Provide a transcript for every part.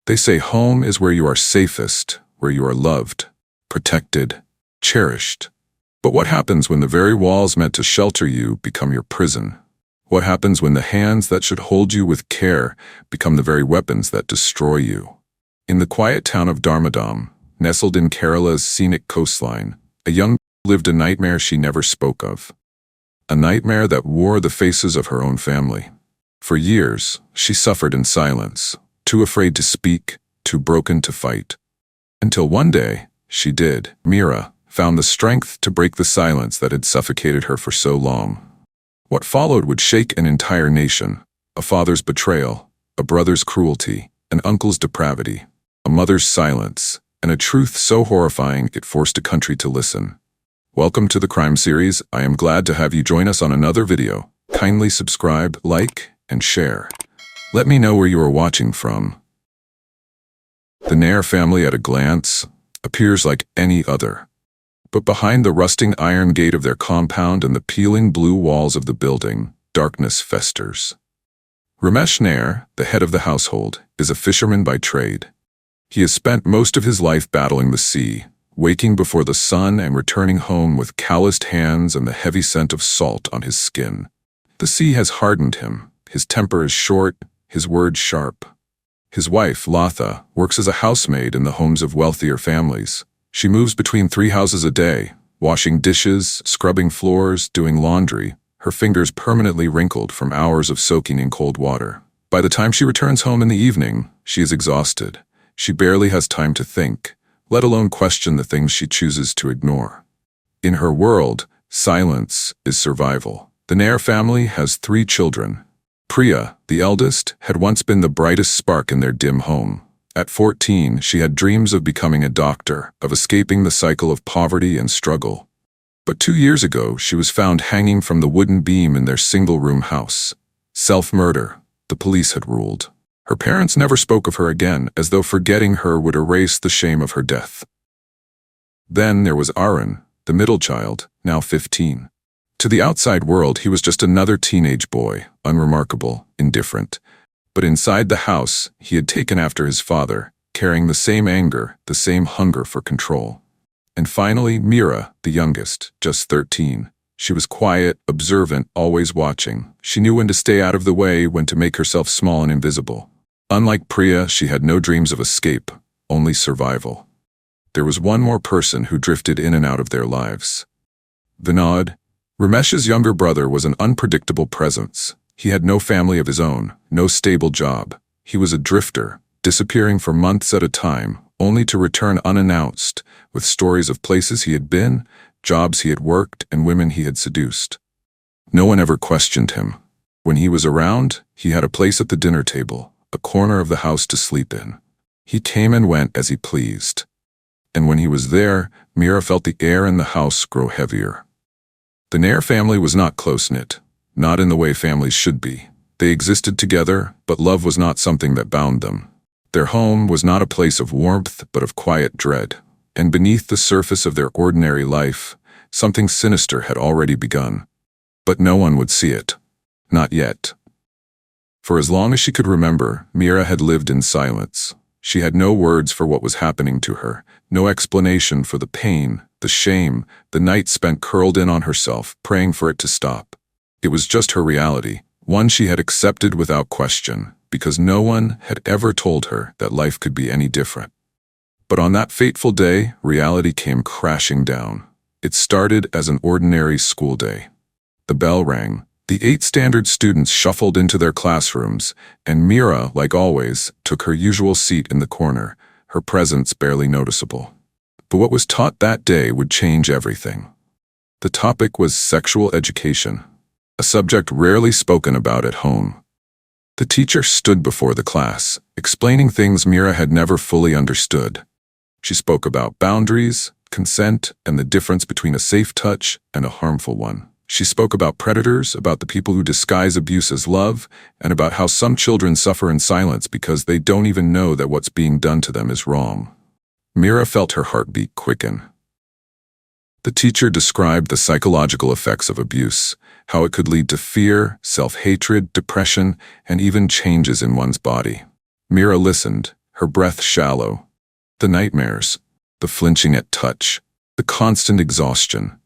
They say home is where you are safest, where you are loved, protected, cherished. But what happens when the very walls meant to shelter you become your prison? What happens when the hands that should hold you with care become the very weapons that destroy you? In the quiet town of Dharmadam, nestled in Kerala's scenic coastline, a young girl lived a nightmare she never spoke of. A nightmare that wore the faces of her own family. For years, she suffered in silence, too afraid to speak, too broken to fight. Until one day, she did. Mira found the strength to break the silence that had suffocated her for so long. What followed would shake an entire nation: a father's betrayal, a brother's cruelty, an uncle's depravity, a mother's silence, and a truth so horrifying it forced a country to listen. Welcome to the Crime Series. I am glad to have you join us on another video. Kindly subscribe, like, and share. Let me know where you are watching from. The Nair family at a glance appears like any other. But behind the rusting iron gate of their compound and the peeling blue walls of the building, darkness festers. Ramesh Nair, the head of the household, is a fisherman by trade. He has spent most of his life battling the sea, waking before the sun and returning home with calloused hands and the heavy scent of salt on his skin. The sea has hardened him. His temper is short, his words sharp. His wife, Latha, works as a housemaid in the homes of wealthier families. She moves between 3 houses a day, washing dishes, scrubbing floors, doing laundry, her fingers permanently wrinkled from hours of soaking in cold water. By the time she returns home in the evening, she is exhausted. She barely has time to think, let alone question the things she chooses to ignore. In her world, silence is survival. The Nair family has 3 children. Priya, the eldest, had once been the brightest spark in their dim home. At 14, she had dreams of becoming a doctor, of escaping the cycle of poverty and struggle. But 2 years ago, she was found hanging from the wooden beam in their single-room house. Self-murder, the police had ruled. Her parents never spoke of her again, as though forgetting her would erase the shame of her death. Then there was Arun, the middle child, now 15. To the outside world, he was just another teenage boy, unremarkable, indifferent. But inside the house, he had taken after his father, carrying the same anger, the same hunger for control. And finally, Mira, the youngest, just 13. She was quiet, observant, always watching. She knew when to stay out of the way, when to make herself small and invisible. Unlike Priya, she had no dreams of escape, only survival. There was one more person who drifted in and out of their lives. Vinod, Ramesh's younger brother, was an unpredictable presence. He had no family of his own, no stable job. He was a drifter, disappearing for months at a time, only to return unannounced, with stories of places he had been, jobs he had worked, and women he had seduced. No one ever questioned him. When he was around, he had a place at the dinner table, a corner of the house to sleep in. He came and went as he pleased. And when he was there, Mira felt the air in the house grow heavier. The Nair family was not close-knit. Not in the way families should be. They existed together, but love was not something that bound them. Their home was not a place of warmth, but of quiet dread. And beneath the surface of their ordinary life, something sinister had already begun. But no one would see it. Not yet. For as long as she could remember, Mira had lived in silence. She had no words for what was happening to her, no explanation for the pain, the shame, the nights spent curled in on herself, praying for it to stop. It was just her reality, one she had accepted without question, because no one had ever told her that life could be any different. But on that fateful day, reality came crashing down. It started as an ordinary school day. The bell rang. The 8 standard students shuffled into their classrooms, and Mira, like always, took her usual seat in the corner, her presence barely noticeable. But what was taught that day would change everything. The topic was sexual education. A subject rarely spoken about at home. The teacher stood before the class, explaining things Mira had never fully understood. She spoke about boundaries, consent, and the difference between a safe touch and a harmful one. She spoke about predators, about the people who disguise abuse as love, and about how some children suffer in silence because they don't even know that what's being done to them is wrong. Mira felt her heartbeat quicken. The teacher described the psychological effects of abuse, how it could lead to fear, self-hatred, depression, and even changes in one's body. Mira listened, her breath shallow. The nightmares, the flinching at touch, the constant exhaustion,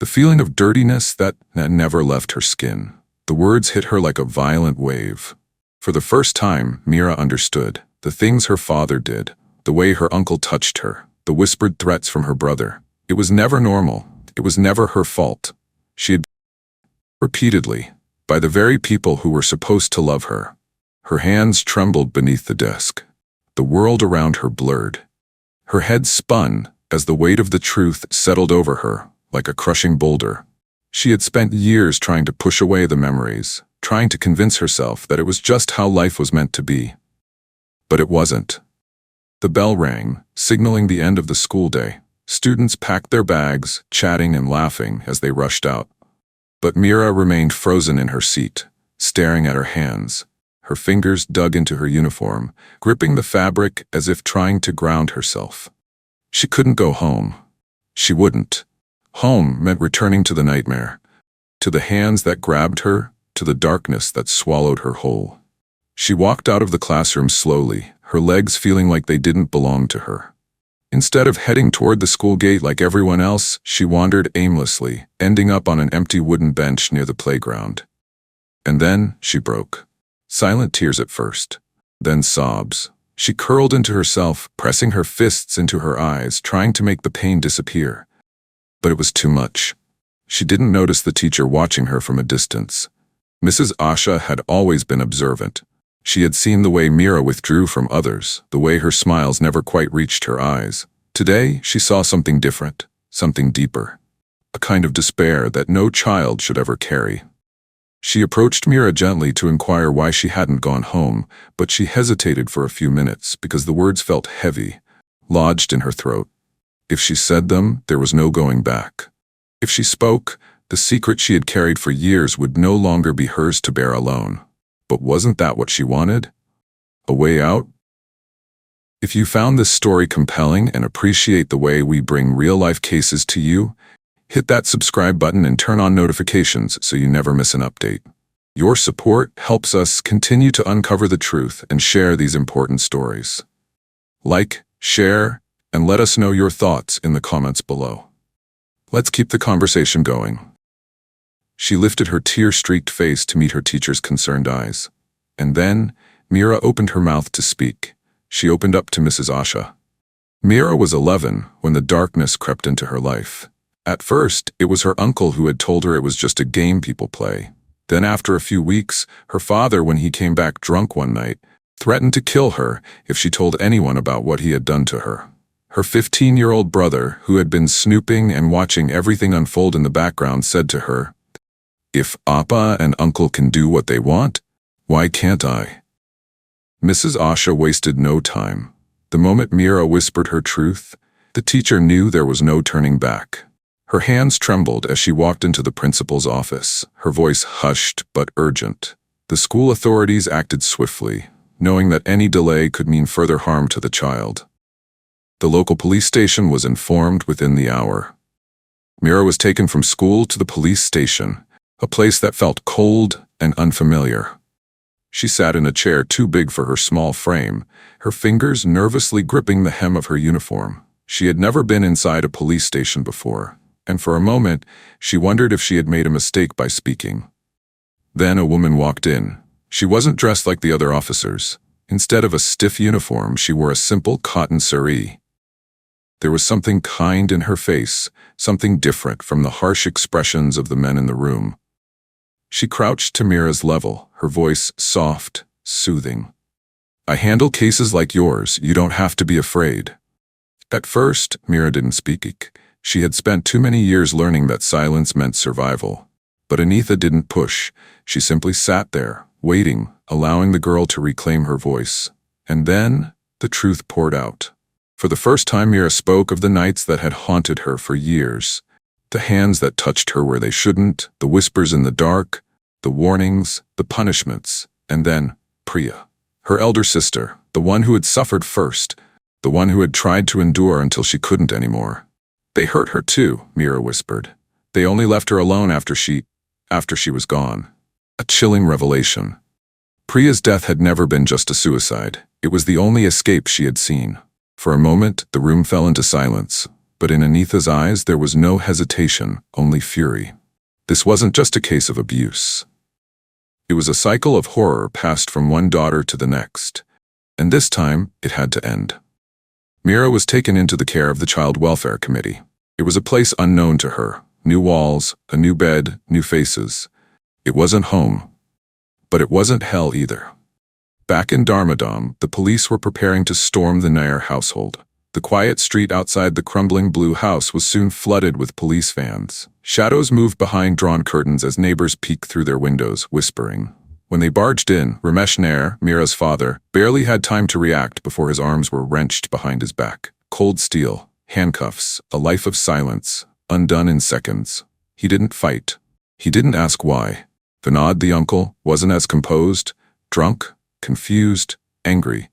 the feeling of dirtiness that never left her skin. The words hit her like a violent wave. For the first time, Mira understood the things her father did, the way her uncle touched her, the whispered threats from her brother. It was never normal. It was never her fault. She had been repeatedly, by the very people who were supposed to love her. Her hands trembled beneath the desk. The world around her blurred. Her head spun as the weight of the truth settled over her like a crushing boulder. She had spent years trying to push away the memories, trying to convince herself that it was just how life was meant to be. But it wasn't. The bell rang, signaling the end of the school day. Students packed their bags, chatting and laughing as they rushed out. But Mira remained frozen in her seat, staring at her hands. Her fingers dug into her uniform, gripping the fabric as if trying to ground herself. She couldn't go home. She wouldn't. Home meant returning to the nightmare, to the hands that grabbed her, to the darkness that swallowed her whole. She walked out of the classroom slowly, her legs feeling like they didn't belong to her. Instead of heading toward the school gate like everyone else, she wandered aimlessly, ending up on an empty wooden bench near the playground. And then she broke. Silent tears at first, then sobs. She curled into herself, pressing her fists into her eyes, trying to make the pain disappear. But it was too much. She didn't notice the teacher watching her from a distance. Mrs. Asha had always been observant. She had seen the way Mira withdrew from others, the way her smiles never quite reached her eyes. Today, she saw something different, something deeper, a kind of despair that no child should ever carry. She approached Mira gently to inquire why she hadn't gone home, but she hesitated for a few minutes because the words felt heavy, lodged in her throat. If she said them, there was no going back. If she spoke, the secret she had carried for years would no longer be hers to bear alone. But wasn't that what she wanted? A way out? If you found this story compelling and appreciate the way we bring real-life cases to you, hit that subscribe button and turn on notifications so you never miss an update. Your support helps us continue to uncover the truth and share these important stories. Like, share, and let us know your thoughts in the comments below. Let's keep the conversation going. She lifted her tear-streaked face to meet her teacher's concerned eyes. And then, Mira opened her mouth to speak. She opened up to Mrs. Asha. Mira was 11 when the darkness crept into her life. At first, it was her uncle who had told her it was just a game people play. Then after a few weeks, her father, when he came back drunk one night, threatened to kill her if she told anyone about what he had done to her. Her 15-year-old brother, who had been snooping and watching everything unfold in the background, said to her, "If Appa and Uncle can do what they want, why can't I?" Mrs. Asha wasted no time. The moment Mira whispered her truth, the teacher knew there was no turning back. Her hands trembled as she walked into the principal's office, her voice hushed but urgent. The school authorities acted swiftly, knowing that any delay could mean further harm to the child. The local police station was informed within the hour. Mira was taken from school to the police station, a place that felt cold and unfamiliar. She sat in a chair too big for her small frame, her fingers nervously gripping the hem of her uniform. She had never been inside a police station before, and for a moment, she wondered if she had made a mistake by speaking. Then a woman walked in. She wasn't dressed like the other officers. Instead of a stiff uniform, she wore a simple cotton saree. There was something kind in her face, something different from the harsh expressions of the men in the room. She crouched to Mira's level, her voice soft, soothing. "I handle cases like yours. You don't have to be afraid." At first, Mira didn't speak. She had spent too many years learning that silence meant survival. But Anitha didn't push. She simply sat there, waiting, allowing the girl to reclaim her voice. And then, the truth poured out. For the first time, Mira spoke of the nights that had haunted her for years. The hands that touched her where they shouldn't, the whispers in the dark, the warnings, the punishments, and then Priya, her elder sister, the one who had suffered first, the one who had tried to endure until she couldn't anymore. "They hurt her too," Mira whispered. "They only left her alone after she was gone." A chilling revelation. Priya's death had never been just a suicide. It was the only escape she had seen. For a moment, the room fell into silence, but in Anitha's eyes there was no hesitation, only fury. This wasn't just a case of abuse. It was a cycle of horror passed from one daughter to the next, and this time it had to end. Meera was taken into the care of the Child Welfare Committee. It was a place unknown to her. New walls, a new bed, new faces. It wasn't home, but it wasn't hell either. Back in Dharmadham, the police were preparing to storm the Nair household. The quiet street outside the crumbling blue house was soon flooded with police vans. Shadows moved behind drawn curtains as neighbors peeked through their windows, whispering. When they barged in, Ramesh Nair, Meera's father, barely had time to react before his arms were wrenched behind his back. Cold steel, handcuffs, a life of silence, undone in seconds. He didn't fight. He didn't ask why. Vinod, the uncle, wasn't as composed, drunk, confused, angry.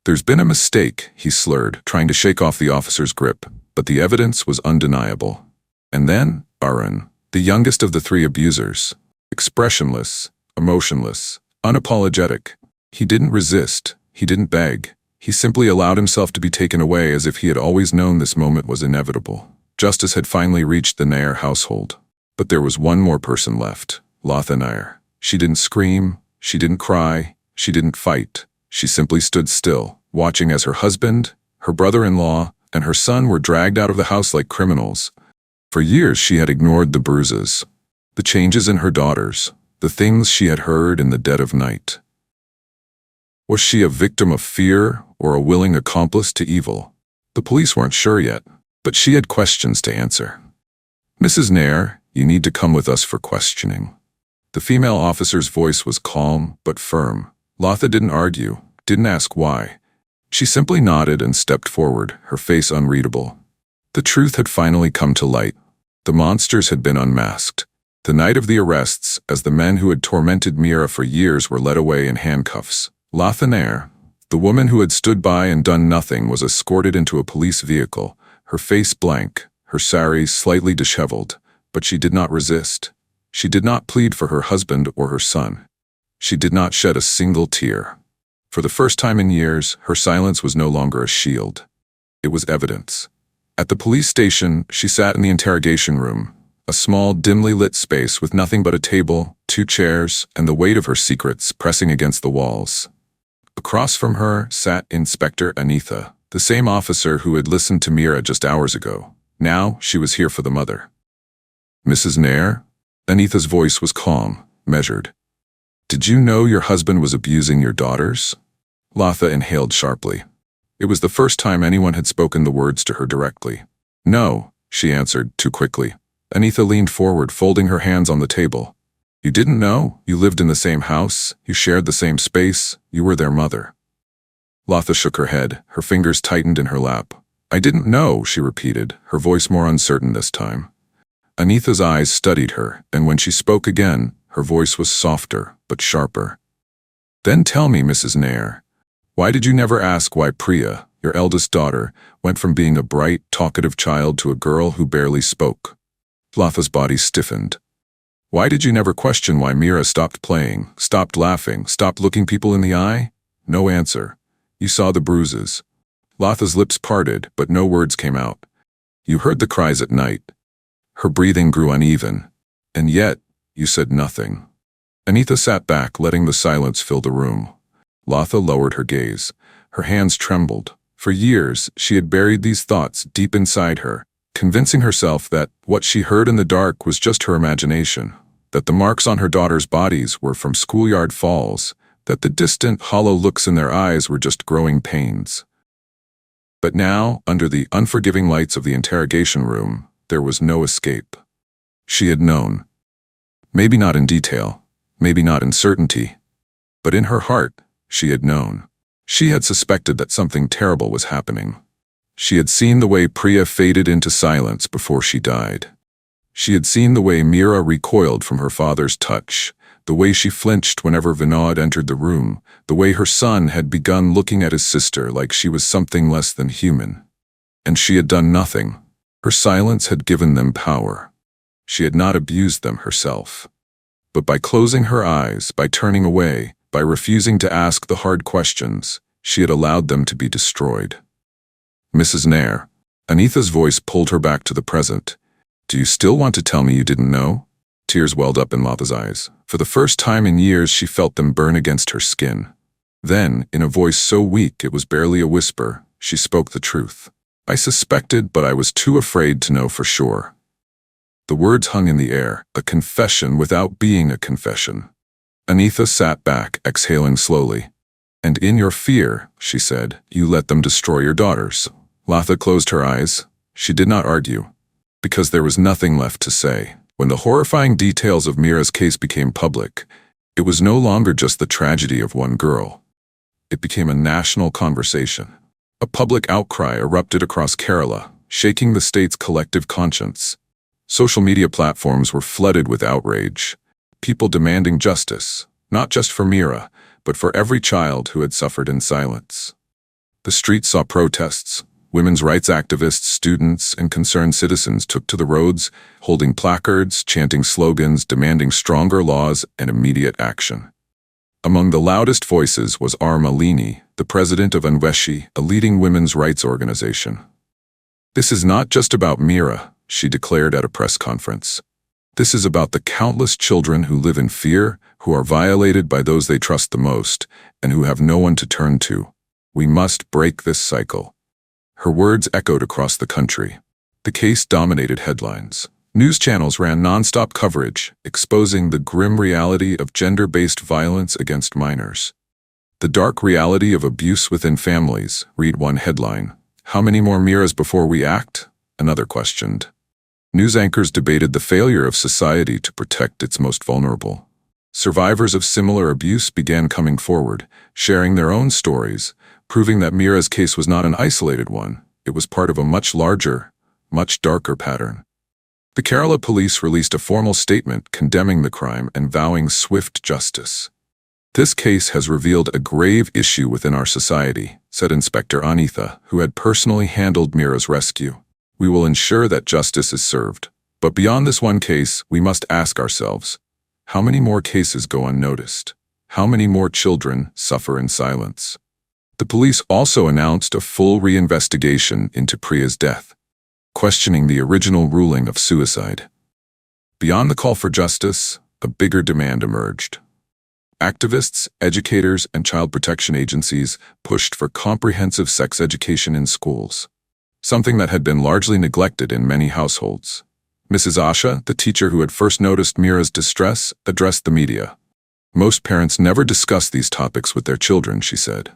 There's been a mistake, he slurred, trying to shake off the officer's grip, but the evidence was undeniable. And then, Arun, the youngest of the three abusers, expressionless, emotionless, unapologetic. He didn't resist, he didn't beg. He simply allowed himself to be taken away as if he had always known this moment was inevitable. Justice had finally reached the Nair household. But there was one more person left, Latha Nair. She didn't scream, she didn't cry, she didn't fight. She simply stood still, watching as her husband, her brother-in-law, and her son were dragged out of the house like criminals. For years she had ignored the bruises, the changes in her daughters, the things she had heard in the dead of night. Was she a victim of fear or a willing accomplice to evil? The police weren't sure yet, but she had questions to answer. Mrs. Nair, you need to come with us for questioning. The female officer's voice was calm but firm. Latha didn't argue, didn't ask why. She simply nodded and stepped forward, her face unreadable. The truth had finally come to light. The monsters had been unmasked. The night of the arrests, as the men who had tormented Meera for years were led away in handcuffs, Latha Nair, the woman who had stood by and done nothing, was escorted into a police vehicle, her face blank, her sari slightly disheveled, but she did not resist. She did not plead for her husband or her son. She did not shed a single tear. For the first time in years, her silence was no longer a shield. It was evidence. At the police station, she sat in the interrogation room, a small, dimly lit space with nothing but a table, 2 chairs, and the weight of her secrets pressing against the walls. Across from her sat Inspector Anitha, the same officer who had listened to Meera just hours ago. Now she was here for the mother. Mrs. Nair? Anitha's voice was calm, measured. Did you know your husband was abusing your daughters? Latha inhaled sharply. It was the first time anyone had spoken the words to her directly. No, she answered, too quickly. Anitha leaned forward, folding her hands on the table. You didn't know? You lived in the same house, you shared the same space, you were their mother. Latha shook her head, her fingers tightened in her lap. I didn't know, she repeated, her voice more uncertain this time. Anitha's eyes studied her, and when she spoke again, her voice was softer, but sharper. Then tell me, Mrs. Nair, why did you never ask why Priya, your eldest daughter, went from being a bright, talkative child to a girl who barely spoke? Latha's body stiffened. Why did you never question why Meera stopped playing, stopped laughing, stopped looking people in the eye? No answer. You saw the bruises. Latha's lips parted, but no words came out. You heard the cries at night. Her breathing grew uneven, and yet, you said nothing. Anitha sat back, letting the silence fill the room. Latha lowered her gaze. Her hands trembled. For years, she had buried these thoughts deep inside her, convincing herself that what she heard in the dark was just her imagination, that the marks on her daughters' bodies were from schoolyard falls, that the distant, hollow looks in their eyes were just growing pains. But now, under the unforgiving lights of the interrogation room, there was no escape. She had known. Maybe not in detail, maybe not in certainty, but in her heart, she had known. She had suspected that something terrible was happening. She had seen the way Priya faded into silence before she died. She had seen the way Meera recoiled from her father's touch, the way she flinched whenever Vinod entered the room, the way her son had begun looking at his sister like she was something less than human. And she had done nothing. Her silence had given them power. She had not abused them herself. But by closing her eyes, by turning away, By refusing to ask the hard questions, she had allowed them to be destroyed. Mrs. Nair, Anitha's voice pulled her back to the present. Do you still want to tell me you didn't know? Tears welled up in Latha's eyes. For the first time in years, she felt them burn against her skin. Then, in a voice so weak it was barely a whisper, she spoke the truth. I suspected, but I was too afraid to know for sure. The words hung in the air, a confession without being a confession. Anitha sat back, exhaling slowly. And in your fear, she said, you let them destroy your daughters. Latha closed her eyes. She did not argue, because there was nothing left to say. When the horrifying details of Mira's case became public, it was no longer just the tragedy of one girl. It became a national conversation. A public outcry erupted across Kerala, shaking the state's collective conscience. Social media platforms were flooded with outrage, people demanding justice, not just for Mira, but for every child who had suffered in silence. The streets saw protests. Women's rights activists, students, and concerned citizens took to the roads, holding placards, chanting slogans, demanding stronger laws and immediate action. Among the loudest voices was R. Malini, the president of Anveshi, a leading women's rights organization. This is not just about Mira, she declared at a press conference. This is about the countless children who live in fear, who are violated by those they trust the most, and who have no one to turn to. We must break this cycle. Her words echoed across the country. The case dominated headlines. News channels ran non-stop coverage, exposing the grim reality of gender-based violence against minors. The dark reality of abuse within families, read one headline. How many more Miras before we act? Another questioned. News anchors debated the failure of society to protect its most vulnerable. Survivors of similar abuse began coming forward, sharing their own stories, proving that Mira's case was not an isolated one. It was part of a much larger, much darker pattern. The Kerala police released a formal statement condemning the crime and vowing swift justice. This case has revealed a grave issue within our society, said Inspector Anitha, who had personally handled Mira's rescue. We will ensure that justice is served. But beyond this one case, we must ask ourselves, how many more cases go unnoticed? How many more children suffer in silence? The police also announced a full reinvestigation into Priya's death, questioning the original ruling of suicide. Beyond the call for justice, a bigger demand emerged. Activists, educators, and child protection agencies pushed for comprehensive sex education in schools, something that had been largely neglected in many households. Mrs. Asha, the teacher who had first noticed Mira's distress, addressed the media. Most parents never discuss these topics with their children, she said.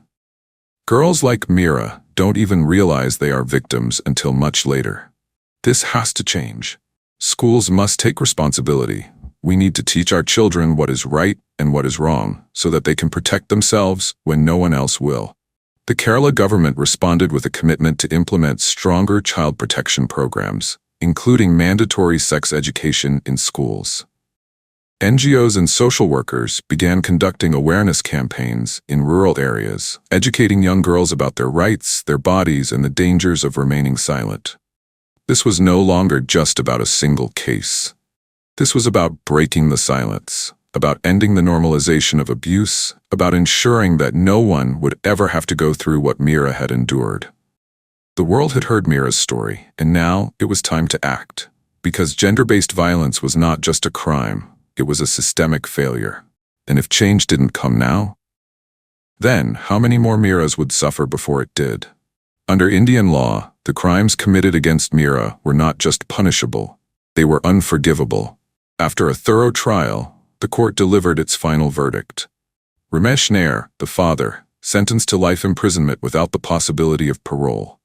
Girls like Mira don't even realize they are victims until much later. This has to change. Schools must take responsibility. We need to teach our children what is right and what is wrong so that they can protect themselves when no one else will. The Kerala government responded with a commitment to implement stronger child protection programs, including mandatory sex education in schools. NGOs and social workers began conducting awareness campaigns in rural areas, educating young girls about their rights, their bodies, and the dangers of remaining silent. This was no longer just about a single case. This was about breaking the silence, about ending the normalization of abuse, about ensuring that no one would ever have to go through what Mira had endured. The world had heard Mira's story, and now it was time to act. Because gender-based violence was not just a crime, it was a systemic failure. And if change didn't come now, then how many more Miras would suffer before it did? Under Indian law, the crimes committed against Mira were not just punishable, they were unforgivable. After a thorough trial, the court delivered its final verdict. Ramesh Nair, the father, sentenced to life imprisonment without the possibility of parole.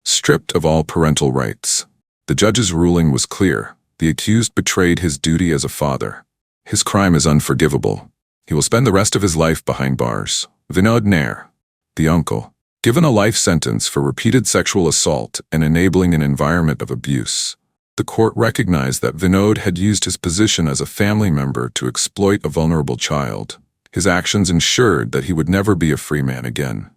Stripped of all parental rights. The judge's ruling was clear. The accused betrayed his duty as a father. His crime is unforgivable. He will spend the rest of his life behind bars. Vinod Nair, the uncle, given a life sentence for repeated sexual assault and enabling an environment of abuse. The court recognized that Vinod had used his position as a family member to exploit a vulnerable child. His actions ensured that he would never be a free man again.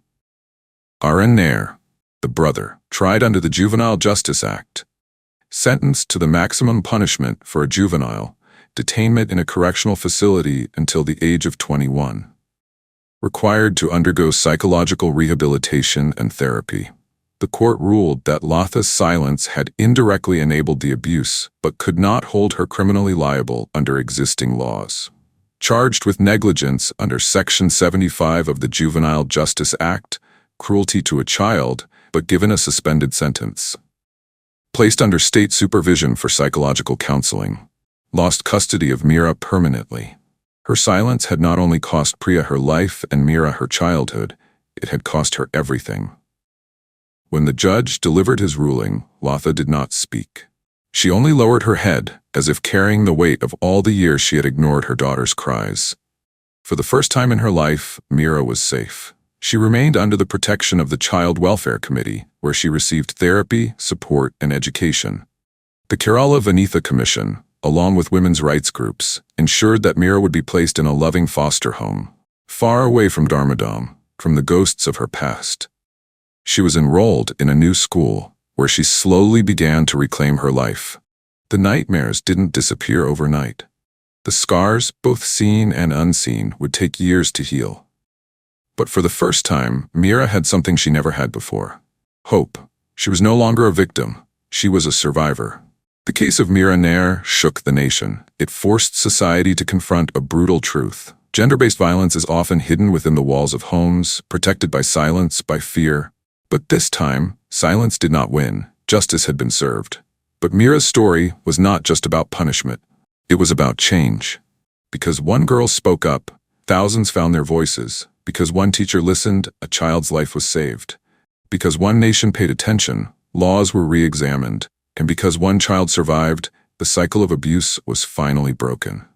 R.N. Nair, the brother, tried under the Juvenile Justice Act, sentenced to the maximum punishment for a juvenile, detainment in a correctional facility until the age of 21. required to undergo psychological rehabilitation and therapy. The court ruled that Lotha's silence had indirectly enabled the abuse, but could not hold her criminally liable under existing laws. Charged with negligence under Section 75 of the Juvenile Justice Act, cruelty to a child, but given a suspended sentence. Placed under state supervision for psychological counseling. Lost custody of Mira permanently. Her silence had not only cost Priya her life and Mira her childhood, it had cost her everything. When the judge delivered his ruling, Lotha did not speak. She only lowered her head, as if carrying the weight of all the years she had ignored her daughter's cries. For the first time in her life, Mira was safe. She remained under the protection of the Child Welfare Committee, where she received therapy, support, and education. The Kerala Vanitha Commission, along with women's rights groups, ensured that Mira would be placed in a loving foster home, far away from Dharmadham, from the ghosts of her past. She was enrolled in a new school, where she slowly began to reclaim her life. The nightmares didn't disappear overnight. The scars, both seen and unseen, would take years to heal. But for the first time, Mira had something she never had before. Hope. She was no longer a victim. She was a survivor. The case of Mira Nair shook the nation. It forced society to confront a brutal truth. Gender-based violence is often hidden within the walls of homes, protected by silence, by fear. But this time, silence did not win. Justice had been served. But Mira's story was not just about punishment. It was about change. Because one girl spoke up, thousands found their voices. Because one teacher listened, a child's life was saved. Because one nation paid attention, laws were re-examined. And because one child survived, the cycle of abuse was finally broken.